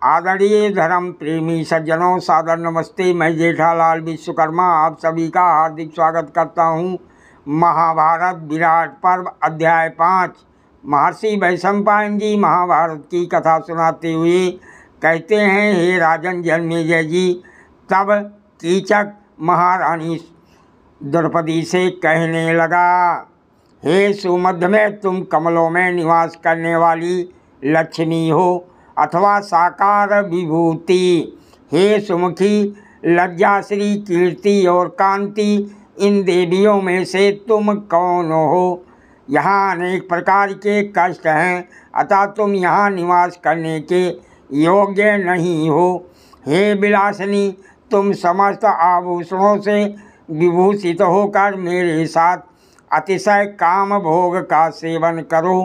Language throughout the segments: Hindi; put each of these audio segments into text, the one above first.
आदरणीय धर्म प्रेमी सज्जनों, सादर नमस्ते। मैं जेठालाल विश्वकर्मा आप सभी का हार्दिक स्वागत करता हूँ। महाभारत विराट पर्व अध्याय 5। महर्षि वैशंपायन जी महाभारत की कथा सुनाते हुए कहते हैं, हे राजन जन्मेजय जी, तब कीचक महारानी द्रौपदी से कहने लगा, हे सुमध्य में तुम कमलों में निवास करने वाली लक्ष्मी हो अथवा साकार विभूति। हे सुमुखी, लज्जाश्री, कीर्ति और कांति, इन देवियों में से तुम कौन हो? यहाँ अनेक प्रकार के कष्ट हैं, अतः तुम यहाँ निवास करने के योग्य नहीं हो। हे विलासिनी, तुम समस्त आभूषणों से विभूषित होकर मेरे साथ अतिशय काम भोग का सेवन करो।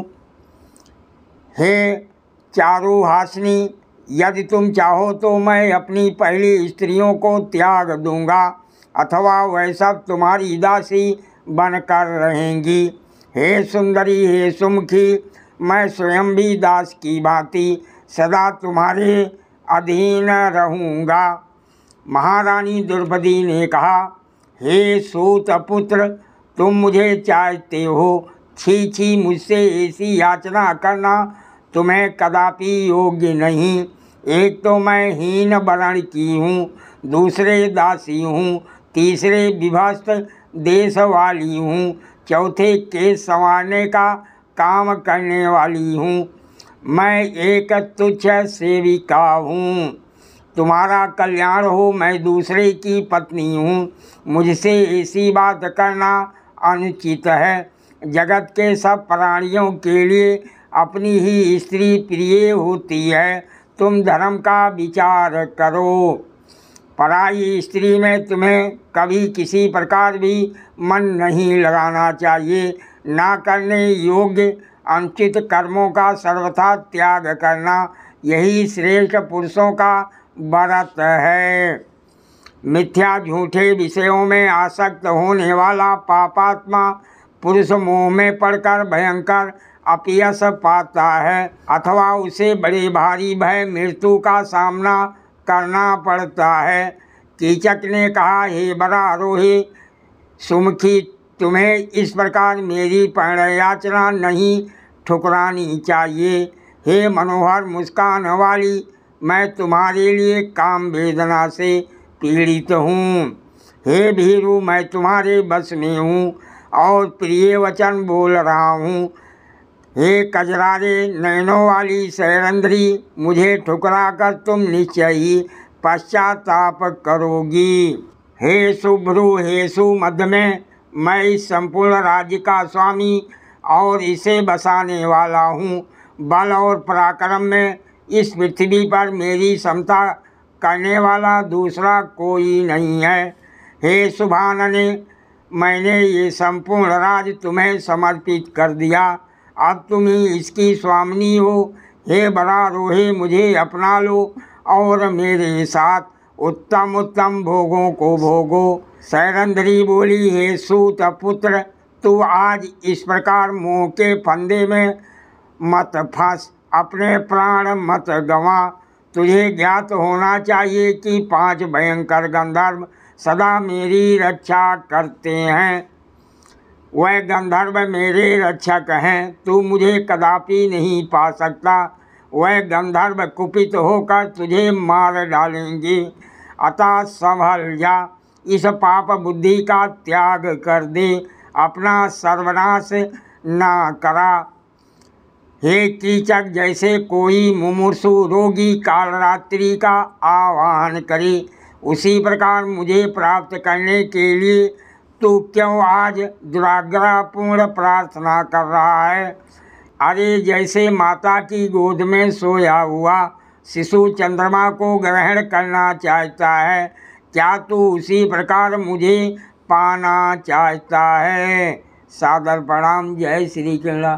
हे चारुहासिनी, यदि तुम चाहो तो मैं अपनी पहली स्त्रियों को त्याग दूंगा अथवा वह सब तुम्हारी दासी बनकर रहेंगी। हे सुंदरी, हे सुमुखी, मैं स्वयं भी दास की भांति सदा तुम्हारे अधीन रहूँगा। महारानी द्रौपदी ने कहा, हे सूत पुत्र, तुम मुझे चाहते हो। छी छी, मुझसे ऐसी याचना करना तुम्हें कदापि योग्य नहीं। एक तो मैं हीन वर्ण की हूँ, दूसरे दासी हूँ, तीसरे विभस्त देश वाली हूँ, चौथे केस संवारने का काम करने वाली हूँ। मैं एक तुच्छ सेविका हूँ। तुम्हारा कल्याण हो, मैं दूसरे की पत्नी हूँ। मुझसे ऐसी बात करना अनुचित है। जगत के सब प्राणियों के लिए अपनी ही स्त्री प्रिय होती है। तुम धर्म का विचार करो। पराई स्त्री में तुम्हें कभी किसी प्रकार भी मन नहीं लगाना चाहिए। ना करने योग्य अनुचित कर्मों का सर्वथा त्याग करना, यही श्रेष्ठ पुरुषों का व्रत है। मिथ्या झूठे विषयों में आसक्त होने वाला पापात्मा पुरुष मोह में पड़कर भयंकर अपयश पाता है अथवा उसे बड़े भारी भय मृत्यु का सामना करना पड़ता है। कीचक ने कहा, हे वरारोहे सुमुखी, तुम्हें इस प्रकार मेरी प्रणयाचना नहीं ठुकरानी चाहिए। हे मनोहर मुस्कान वाली, मैं तुम्हारे लिए काम वेदना से पीड़ित हूँ। हे भीरू, मैं तुम्हारे बस में हूँ और प्रिय वचन बोल रहा हूँ। हे कजरारे नयनों वाली शैरंध्री, मुझे ठुकरा कर तुम निश्चय ही पश्चाताप करोगी। हे शुभ्रु, हे सुमध्य में, मैं इस संपूर्ण राज्य का स्वामी और इसे बसाने वाला हूँ। बल और पराक्रम में इस पृथ्वी पर मेरी समता करने वाला दूसरा कोई नहीं है। हे शुभानने, मैंने ये संपूर्ण राज तुम्हें समर्पित कर दिया। अब तुम ही इसकी स्वामिनी हो। हे वरारोहे, मुझे अपना लो और मेरे साथ उत्तम उत्तम भोगों को भोगो। शैरंध्री बोली, हे सूत पुत्र, तू आज इस प्रकार मोह के फंदे में मत फंस, अपने प्राण मत गंवा। तुझे ज्ञात होना चाहिए कि 5 भयंकर गंधर्व सदा मेरी रक्षा करते हैं। वह गंधर्व मेरे रक्षक हैं, तू मुझे कदापि नहीं पा सकता। वह गंधर्व कुपित होकर तुझे मार डालेंगे। अतः संभल जा, इस पाप बुद्धि का त्याग कर दे, अपना सर्वनाश ना करा। हे कीचक, जैसे कोई मुमुक्षु रोगी कालरात्रि का आह्वान करे, उसी प्रकार मुझे प्राप्त करने के लिए तू क्यों आज दुराग्रहपूर्ण प्रार्थना कर रहा है? अरे, जैसे माता की गोद में सोया हुआ शिशु चंद्रमा को ग्रहण करना चाहता है, क्या तू उसी प्रकार मुझे पाना चाहता है? सादर प्रणाम। जय श्री कृष्ण।